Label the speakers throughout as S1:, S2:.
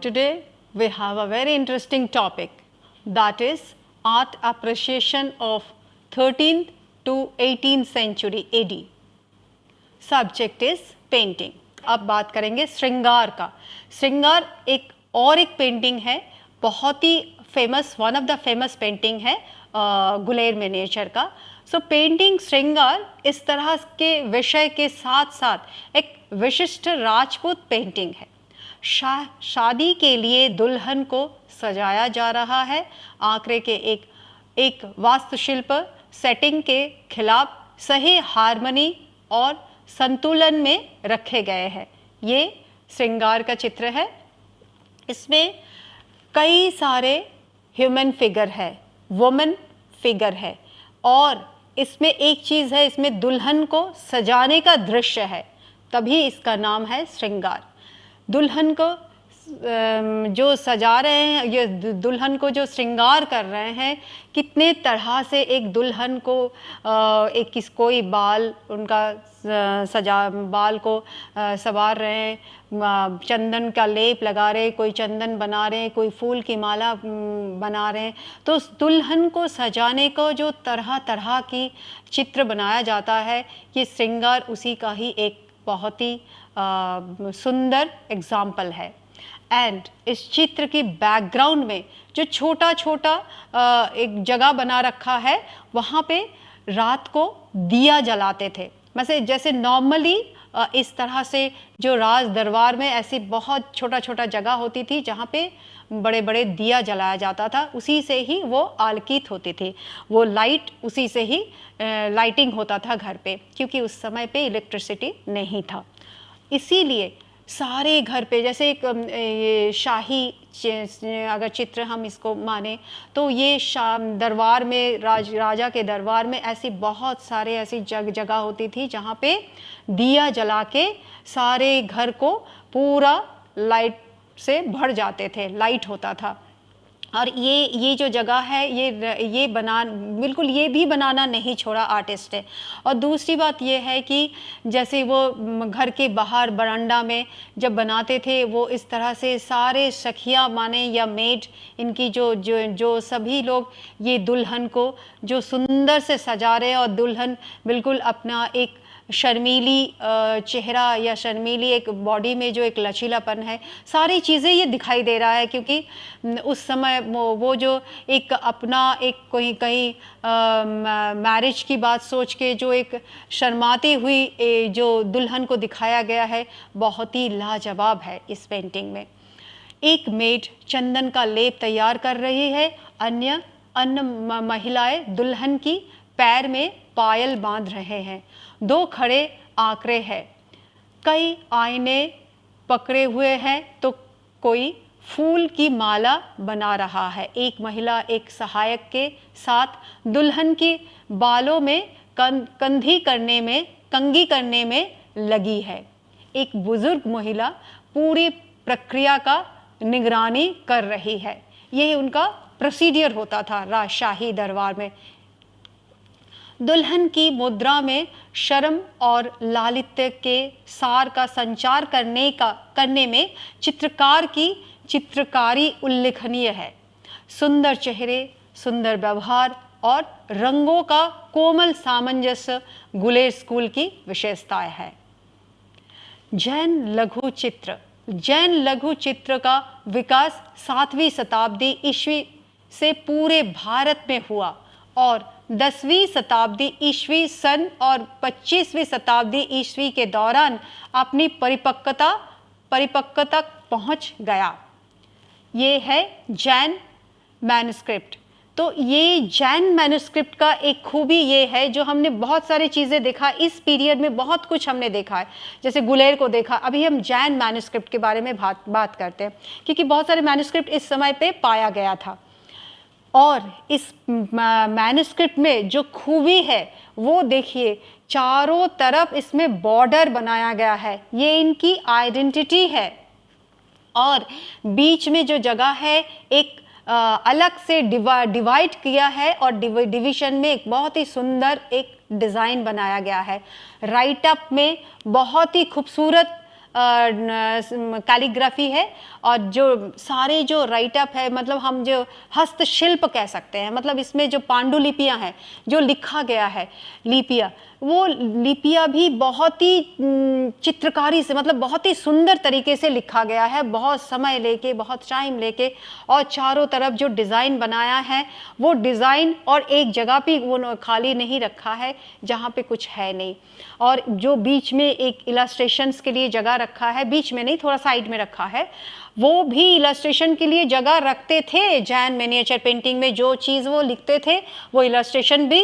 S1: today we have a very interesting topic, that is art appreciation of 13th to 18th century AD. Subject is painting. अब बात करेंगे श्रृंगार का. श्रृंगार एक पेंटिंग है, बहुत ही famous, one of the famous painting है गुलेर मिनिएचर का. सो पेंटिंग श्रृंगार इस तरह के विषय के साथ साथ एक विशिष्ट राजपूत पेंटिंग है. शादी के लिए दुल्हन को सजाया जा रहा है. आंकड़े के एक वास्तुशिल्प सेटिंग के खिलाफ सही हार्मनी और संतुलन में रखे गए हैं. ये श्रृंगार का चित्र है. इसमें कई सारे ह्यूमन फिगर है, वुमन फिगर है, और इसमें एक चीज़ है, इसमें दुल्हन को सजाने का दृश्य है, तभी इसका नाम है श्रृंगार. दुल्हन को जो सजा रहे हैं, ये दुल्हन को जो श्रृंगार कर रहे हैं, कितने तरह से एक दुल्हन को कोई बाल उनका बाल को संवार रहे हैं, चंदन का लेप लगा रहे, कोई चंदन बना रहे, कोई फूल की माला बना रहे हैं. तो उस दुल्हन को सजाने को जो तरह तरह की चित्र बनाया जाता है, ये श्रृंगार उसी का ही एक बहुत ही सुंदर एग्जाम्पल है. एंड इस चित्र की बैकग्राउंड में जो छोटा छोटा एक जगह बना रखा है, वहाँ पे रात को दिया जलाते थे. जैसे नॉर्मली इस तरह से जो राज दरबार में ऐसी बहुत छोटा छोटा जगह होती थी जहाँ पे बड़े बड़े दिया जलाया जाता था, उसी से ही वो आलोकित होती थी, वो लाइट, उसी से ही लाइटिंग होता था घर पे, क्योंकि उस समय पे इलेक्ट्रिसिटी नहीं था. इसीलिए सारे घर पे, जैसे ये शाही अगर चित्र हम इसको माने, तो ये दरबार में राजा के दरबार में ऐसी बहुत सारे ऐसी जगह होती थी जहाँ पे दिया जला के सारे घर को पूरा लाइट से भर जाते थे, लाइट होता था. और ये जो जगह है, ये बिल्कुल ये भी बनाना नहीं छोड़ा आर्टिस्ट है. और दूसरी बात ये है कि जैसे वो घर के बाहर बरामदा में जब बनाते थे, वो इस तरह से सारे सखिया माने या मेड, इनकी जो सभी लोग ये दुल्हन को जो सुंदर से सजा रहे, और दुल्हन बिल्कुल अपना एक शर्मीली चेहरा या शर्मीली एक बॉडी में जो एक लचीलापन है, सारी चीज़ें ये दिखाई दे रहा है. क्योंकि उस समय वो जो एक अपना एक कहीं मैरिज की बात सोच के जो एक शर्माती हुई जो दुल्हन को दिखाया गया है, बहुत ही लाजवाब है इस पेंटिंग में. एक मेड चंदन का लेप तैयार कर रही है, अन्य महिलाएं दुल्हन की पैर में पायल बांध रहे हैं. 2 खड़े आंकड़े हैं, कई आईने पकड़े हुए हैं, तो कोई फूल की माला बना रहा है. एक महिला एक सहायक के साथ दुल्हन की बालों में कंघी करने में लगी है. एक बुजुर्ग महिला पूरी प्रक्रिया का निगरानी कर रही है. यही उनका प्रोसीडियर होता था शाही दरबार में. दुल्हन की मुद्रा में शर्म और लालित्य के सार का संचार करने में चित्रकार की चित्रकारी उल्लेखनीय है. सुंदर चेहरे, सुंदर व्यवहार और रंगों का कोमल सामंजस्य गुलेर स्कूल की विशेषताएं है. जैन लघु चित्र का विकास 7वीं शताब्दी ईस्वी से पूरे भारत में हुआ, और 10वीं शताब्दी ईस्वी सन और 25वीं शताब्दी ईस्वी के दौरान अपनी परिपक्वता पहुंच गया. ये है जैन मैन्युस्क्रिप्ट. तो ये जैन मैन्युस्क्रिप्ट का एक खूबी ये है, जो हमने बहुत सारी चीज़ें देखा इस पीरियड में, बहुत कुछ हमने देखा है. जैसे गुलेर को देखा, अभी हम जैन मैन्युस्क्रिप्ट के बारे में बात करते हैं, क्योंकि बहुत सारे मैन्युस्क्रिप्ट इस समय पे पाया गया था. और इस मैन्युस्क्रिप्ट में जो खूबी है वो देखिए, चारों तरफ इसमें बॉर्डर बनाया गया है, ये इनकी आइडेंटिटी है. और बीच में जो जगह है एक अलग से डिवाइड किया है, और डिवीजन में एक बहुत ही सुंदर एक डिज़ाइन बनाया गया है. राइट अप में बहुत ही खूबसूरत कैलीग्राफी है, और जो सारे जो राइटअप है, मतलब हम जो हस्तशिल्प कह सकते हैं, मतलब इसमें जो पांडुलिपियां हैं, जो लिखा गया है लिपियां, वो लिपियां भी बहुत ही चित्रकारी से, मतलब बहुत ही सुंदर तरीके से लिखा गया है, बहुत समय लेके, बहुत टाइम लेके, और चारों तरफ जो डिज़ाइन बनाया है वो डिज़ाइन, और एक जगह पे वो खाली नहीं रखा है जहाँ पे कुछ है नहीं, और जो बीच में एक इलस्ट्रेशंस के लिए जगह रखा है, बीच में नहीं, थोड़ा साइड में रखा है, वो भी इलस्ट्रेशन के लिए जगह रखते थे। जैन मिनिएचर पेंटिंग में जो चीज़ वो लिखते थे वो इलस्ट्रेशन भी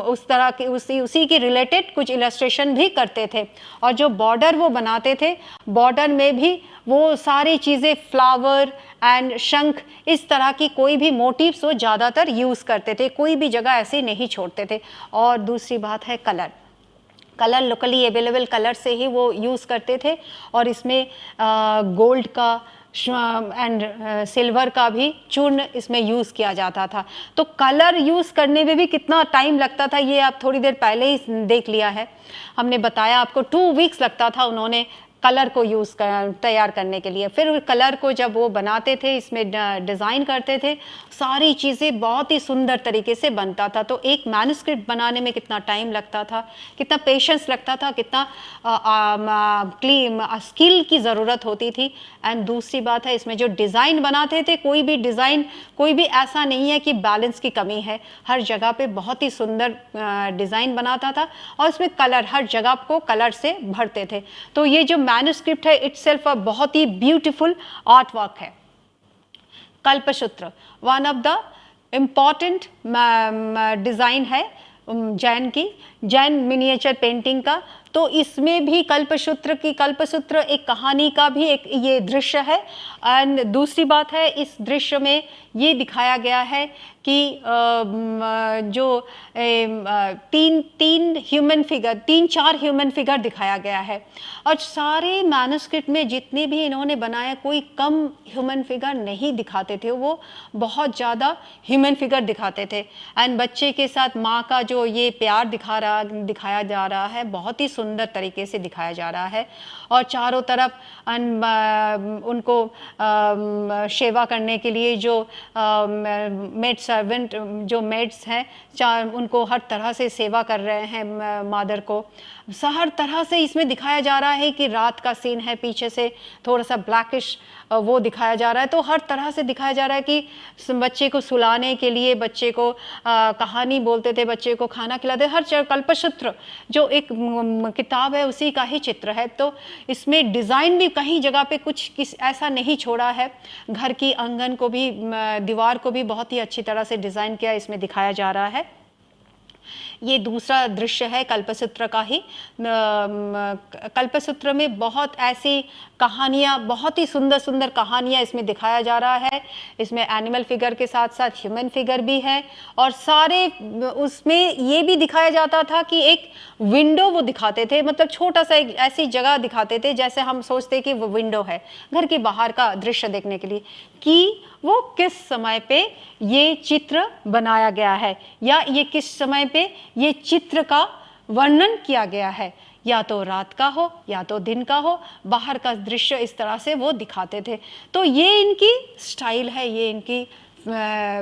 S1: उस तरह के उसी के रिलेटेड कुछ इलस्ट्रेशन भी करते थे। और जो बॉर्डर वो बनाते थे, बॉर्डर में भी वो सारी चीज़ें फ्लावर एंड शंख, इस तरह की कोई भी मोटिव्स वो ज़्यादातर यूज़ करते थे, कोई भी जगह ऐसी नहीं छोड़ते थे। और दूसरी बात है colour, colour locally available colour से ही वो यूज़ करते थे, और इसमें गोल्ड का एंड सिल्वर का भी चूर्ण इसमें यूज़ किया जाता था। तो कलर यूज़ करने में भी कितना टाइम लगता था ये आप थोड़ी देर पहले ही देख लिया है, हमने बताया आपको 2 वीक्स लगता था उन्होंने कलर को तैयार करने के लिए। फिर कलर को जब वो बनाते थे, इसमें डिज़ाइन करते थे, सारी चीज़ें बहुत ही सुंदर तरीके से बनता था। तो एक मैन्युस्क्रिप्ट बनाने में कितना टाइम लगता था, कितना पेशेंस लगता था, कितना स्किल की ज़रूरत होती थी। एंड दूसरी बात है, इसमें जो डिज़ाइन बनाते थे, कोई भी डिज़ाइन, कोई भी ऐसा नहीं है कि बैलेंस की कमी है, हर जगह पे बहुत ही सुंदर डिज़ाइन बनाता था, और इसमें कलर हर जगह को कलर से भरते थे। तो ये जो मैन्युस्क्रिप्ट है इटसेल्फ बहुत ही ब्यूटीफुल आर्ट वर्क है। Kalpasutra one of the important design है जैन मिनिएचर पेंटिंग का। तो इसमें भी कल्पसूत्र एक कहानी का भी एक ये दृश्य है। एंड दूसरी बात है, इस दृश्य में ये दिखाया गया है कि जो तीन चार ह्यूमन फिगर दिखाया गया है, और सारे मैन्युस्क्रिप्ट में जितने भी इन्होंने बनाया, कोई कम ह्यूमन फिगर नहीं दिखाते थे, वो बहुत ज़्यादा ह्यूमन फिगर दिखाते थे। एंड बच्चे के साथ माँ का जो ये प्यार दिखाया जा रहा है, बहुत ही सुंदर तरीके से दिखाया जा रहा है। और चारों तरफ उनको सेवा करने के लिए जो मेड सर्वेंट, जो मेड्स हैं, उनको हर तरह से सेवा कर रहे हैं मादर को। हर तरह से इसमें दिखाया जा रहा है कि रात का सीन है, पीछे से थोड़ा सा ब्लैकिश वो दिखाया जा रहा है। तो हर तरह से दिखाया जा रहा है कि बच्चे को सुलाने के लिए, बच्चे को कहानी बोलते थे, बच्चे को खाना खिलाते। हर कल्पसूत्र जो एक किताब है उसी का ही चित्र है। तो इसमें डिज़ाइन भी कहीं जगह पे कुछ ऐसा नहीं छोड़ा है। घर की आंगन को भी, दीवार को भी बहुत ही अच्छी तरह से डिज़ाइन किया इसमें दिखाया जा रहा है। ये दूसरा दृश्य है कल्पसूत्र का ही। कल्पसूत्र में बहुत ऐसी कहानियाँ, बहुत ही सुंदर सुंदर कहानियाँ इसमें दिखाया जा रहा है। इसमें एनिमल फिगर के साथ साथ ह्यूमन फिगर भी है, और सारे उसमें ये भी दिखाया जाता था कि एक विंडो वो दिखाते थे, मतलब छोटा सा एक ऐसी जगह दिखाते थे जैसे हम सोचते कि वो विंडो है घर के बाहर का दृश्य देखने के लिए, कि वो किस समय पे ये चित्र बनाया गया है, या ये किस समय पे ये चित्र का वर्णन किया गया है, या तो रात का हो या तो दिन का हो, बाहर का दृश्य इस तरह से वो दिखाते थे। तो ये इनकी स्टाइल है, ये इनकी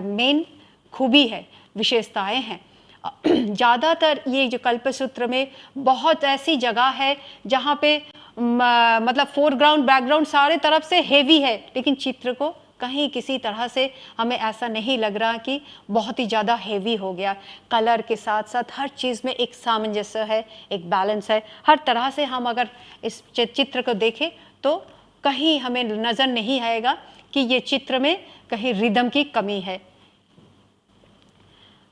S1: मेन खूबी है, विशेषताएं हैं। ज़्यादातर ये जो कल्पसूत्र में बहुत ऐसी जगह है जहाँ पे मतलब फोरग्राउंड बैकग्राउंड सारे तरफ से हेवी है, लेकिन चित्र को कहीं किसी तरह से हमें ऐसा नहीं लग रहा कि बहुत ही ज़्यादा हेवी हो गया। कलर के साथ साथ हर चीज़ में एक सामंजस्य है, एक बैलेंस है। हर तरह से हम अगर इस चित्र को देखें तो कहीं हमें नज़र नहीं आएगा कि ये चित्र में कहीं रिदम की कमी है।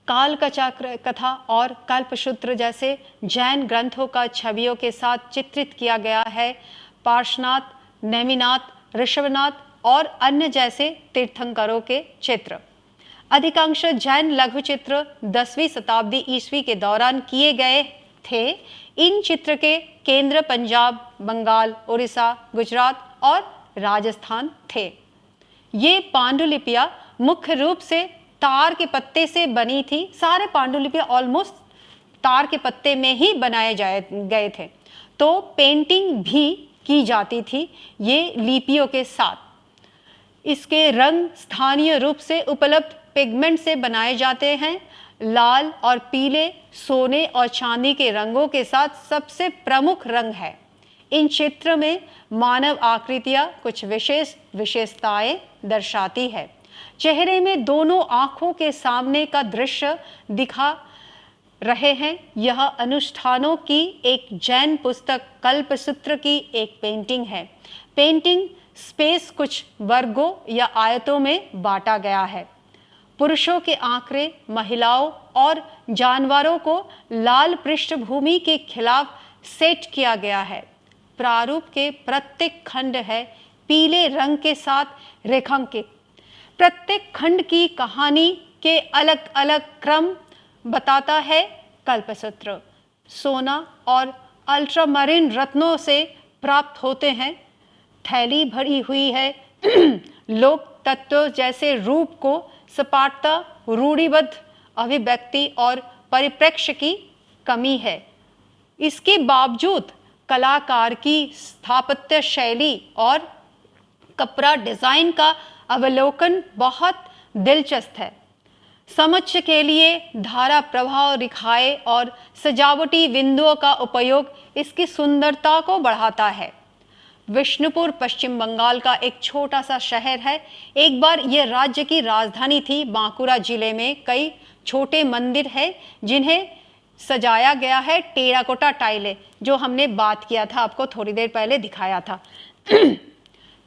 S1: काल का चक्र कथा और कल्पसूत्र जैसे जैन ग्रंथों का छवियों के साथ चित्रित किया गया है। पार्श्वनाथ, नेमिनाथ, ऋषभनाथ और अन्य जैसे तीर्थंकरों के चित्र। अधिकांश जैन लघु चित्र 10वीं शताब्दी ईस्वी के दौरान किए गए थे। इन चित्र के केंद्र पंजाब, बंगाल, उड़ीसा, गुजरात और राजस्थान थे। ये पांडुलिपियां मुख्य रूप से तार के पत्ते से बनी थी। सारे पांडुलिपियां ऑलमोस्ट तार के पत्ते में ही बनाए गए थे। तो पेंटिंग भी की जाती थी ये लिपियों के साथ। इसके रंग स्थानीय रूप से उपलब्ध पिगमेंट से बनाए जाते हैं। लाल और पीले सोने और चांदी के रंगों के साथ सबसे प्रमुख रंग है। इन क्षेत्र में मानव आकृतियां कुछ विशेष विशेषताएं दर्शाती है। चेहरे में दोनों आंखों के सामने का दृश्य दिखा रहे हैं। यह अनुष्ठानों की एक जैन पुस्तक कल्पसूत्र की एक पेंटिंग है। पेंटिंग स्पेस कुछ वर्गों या आयतों में बांटा गया है। पुरुषों के आंकड़े, महिलाओं और जानवरों को लाल पृष्ठभूमि के खिलाफ सेट किया गया है। प्रारूप के प्रत्येक खंड है पीले रंग के साथ रेखांकित। प्रत्येक खंड की कहानी के अलग अलग क्रम बताता है। कल्पसूत्र सोना और अल्ट्रामरीन रत्नों से प्राप्त होते हैं। थैली भरी हुई है। लोक तत्व जैसे रूप को सपाटता, रूढ़िबद्ध अभिव्यक्ति और परिप्रेक्ष्य की कमी है। इसके बावजूद कलाकार की स्थापत्य शैली और कपड़ा डिजाइन का अवलोकन बहुत दिलचस्प है। समझ के लिए धारा प्रभाव, रेखाएं और सजावटी बिंदुओं का उपयोग इसकी सुंदरता को बढ़ाता है। विष्णुपुर पश्चिम बंगाल का एक छोटा सा शहर है। एक बार यह राज्य की राजधानी थी। बांकुरा जिले में कई छोटे मंदिर हैं जिन्हें सजाया गया है टेराकोटा टाइलें, जो हमने बात किया था, आपको थोड़ी देर पहले दिखाया था।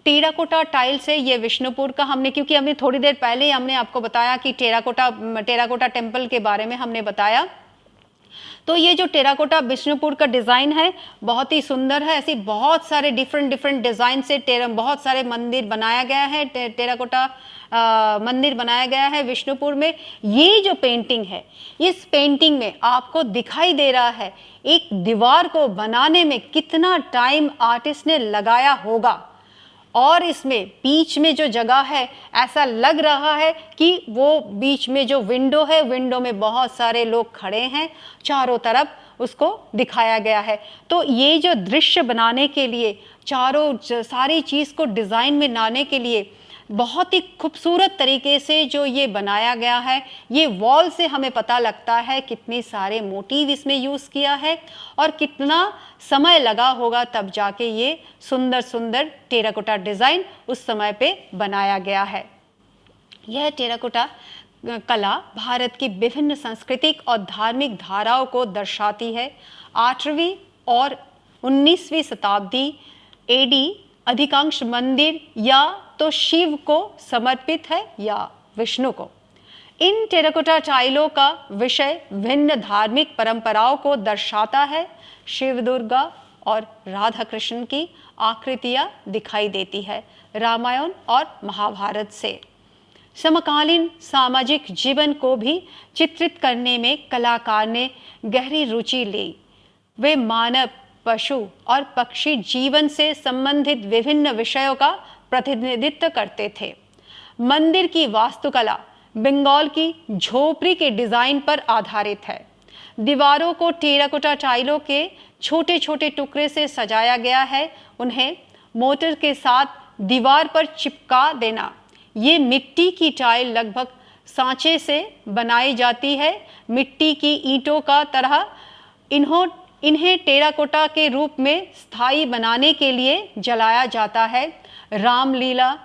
S1: टेराकोटा टाइल से ये विष्णुपुर का क्योंकि हमने थोड़ी देर पहले हमने आपको बताया कि टेराकोटा टेम्पल के बारे में हमने बताया। तो ये जो टेराकोटा विष्णुपुर का डिज़ाइन है बहुत ही सुंदर है। ऐसी बहुत सारे डिफरेंट डिज़ाइन से बहुत सारे मंदिर बनाया गया है। टेराकोटा मंदिर बनाया गया है विष्णुपुर में। ये जो पेंटिंग है, इस पेंटिंग में आपको दिखाई दे रहा है एक दीवार को बनाने में कितना टाइम आर्टिस्ट ने लगाया होगा। और इसमें बीच में जो जगह है, ऐसा लग रहा है कि वो बीच में जो विंडो है, विंडो में बहुत सारे लोग खड़े हैं, चारों तरफ उसको दिखाया गया है। तो ये जो दृश्य बनाने के लिए, सारी चीज़ को डिज़ाइन में लाने के लिए बहुत ही खूबसूरत तरीके से जो ये बनाया गया है, ये वॉल से हमें पता लगता है कितने सारे मोटिव इसमें यूज़ किया है और कितना समय लगा होगा तब जाके ये सुंदर सुंदर टेराकोटा डिज़ाइन उस समय पे बनाया गया है। यह टेराकोटा कला भारत की विभिन्न सांस्कृतिक और धार्मिक धाराओं को दर्शाती है। 8वीं और 19वीं शताब्दी AD अधिकांश मंदिर या तो शिव को समर्पित है या विष्णु को। इन टेराकोटा टाइलों का विषय भिन्न धार्मिक परंपराओं को दर्शाता है। शिव, दुर्गा और राधा कृष्ण की आकृतियां दिखाई देती है रामायण और महाभारत से। समकालीन सामाजिक जीवन को भी चित्रित करने में कलाकार ने गहरी रुचि ली। वे मानव, पशु और पक्षी जीवन से संबंधित विभिन्न विषयों का प्रतिनिधित्व करते थे। मंदिर की वास्तुकला बंगाल की झोपड़ी के डिजाइन पर आधारित है। दीवारों को टेराकोटा टाइलों के छोटे छोटे टुकड़े से सजाया गया है। उन्हें मोटर के साथ दीवार पर चिपका देना। ये मिट्टी की टाइल लगभग सांचे से बनाई जाती है। मिट्टी की ईंटों का तरह इन्हें टेराकोटा के रूप में स्थायी बनाने के लिए जलाया जाता है। रासलीला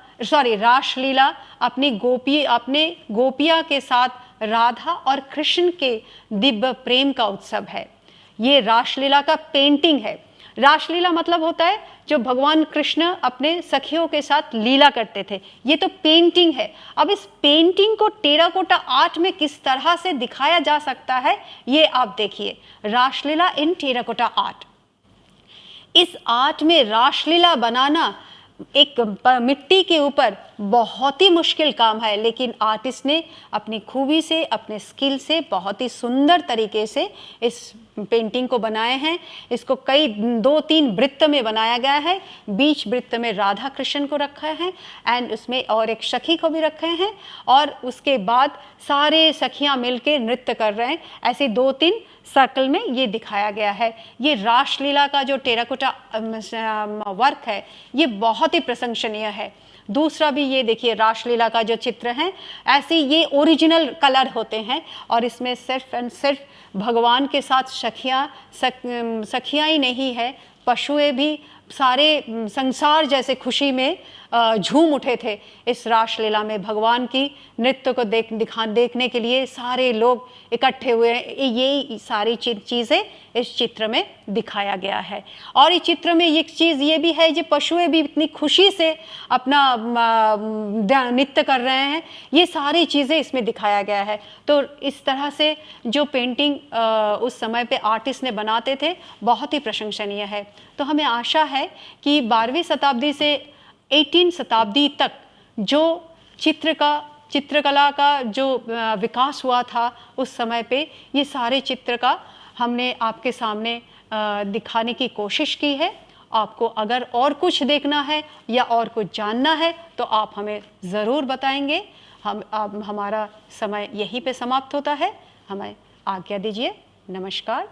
S1: अपने गोपिया के साथ राधा और कृष्ण के दिव्य प्रेम का उत्सव है। ये रासलीला का पेंटिंग है। रासलीला मतलब होता है जो भगवान कृष्ण अपने सखियों के साथ लीला करते थे। ये तो पेंटिंग है। अब इस पेंटिंग को टेराकोटा आर्ट में किस तरह से दिखाया जा सकता है, ये आप देखिए। रासलीला इन टेराकोटा आर्ट। इस आर्ट में रासलीला बनाना एक मिट्टी के ऊपर बहुत ही मुश्किल काम है, लेकिन आर्टिस्ट ने अपनी खूबी से, अपने स्किल से बहुत ही सुंदर तरीके से इस पेंटिंग को बनाए हैं। इसको कई 2-3 वृत्त में बनाया गया है। बीच वृत्त में राधा कृष्ण को रखा है एंड उसमें और एक सखी को भी रखे हैं, और उसके बाद सारे सखियां मिलकर नृत्य कर रहे हैं। ऐसे 2-3 सर्कल में ये दिखाया गया है। ये रासलीला का जो टेराकोटा वर्क है ये बहुत ही प्रशंसनीय है। दूसरा भी ये देखिए, रासलीला का जो चित्र है, ऐसे ये ओरिजिनल कलर होते हैं और इसमें सिर्फ एंड सिर्फ भगवान के साथ सखियाँ ही नहीं है, पशुएं भी सारे संसार जैसे खुशी में झूम उठे थे। इस रासलीला में भगवान की नृत्य को देखने के लिए सारे लोग इकट्ठे हुए। ये सारी चीज़ें इस चित्र में दिखाया गया है। और इस चित्र में एक चीज़ ये भी है, जो पशुएं भी इतनी खुशी से अपना नृत्य कर रहे हैं, ये सारी चीज़ें इसमें दिखाया गया है। तो इस तरह से जो पेंटिंग उस समय पे आर्टिस्ट ने बनाते थे, बहुत ही प्रशंसनीय है। तो हमें आशा है कि 12वीं शताब्दी से 18वीं शताब्दी तक जो चित्रकला का जो विकास हुआ था उस समय पे, ये सारे चित्र का हमने आपके सामने दिखाने की कोशिश की है। आपको अगर और कुछ देखना है या और कुछ जानना है तो आप हमें ज़रूर बताएंगे। हमारा समय यहीं पे समाप्त होता है। हमें आज्ञा दीजिए। नमस्कार।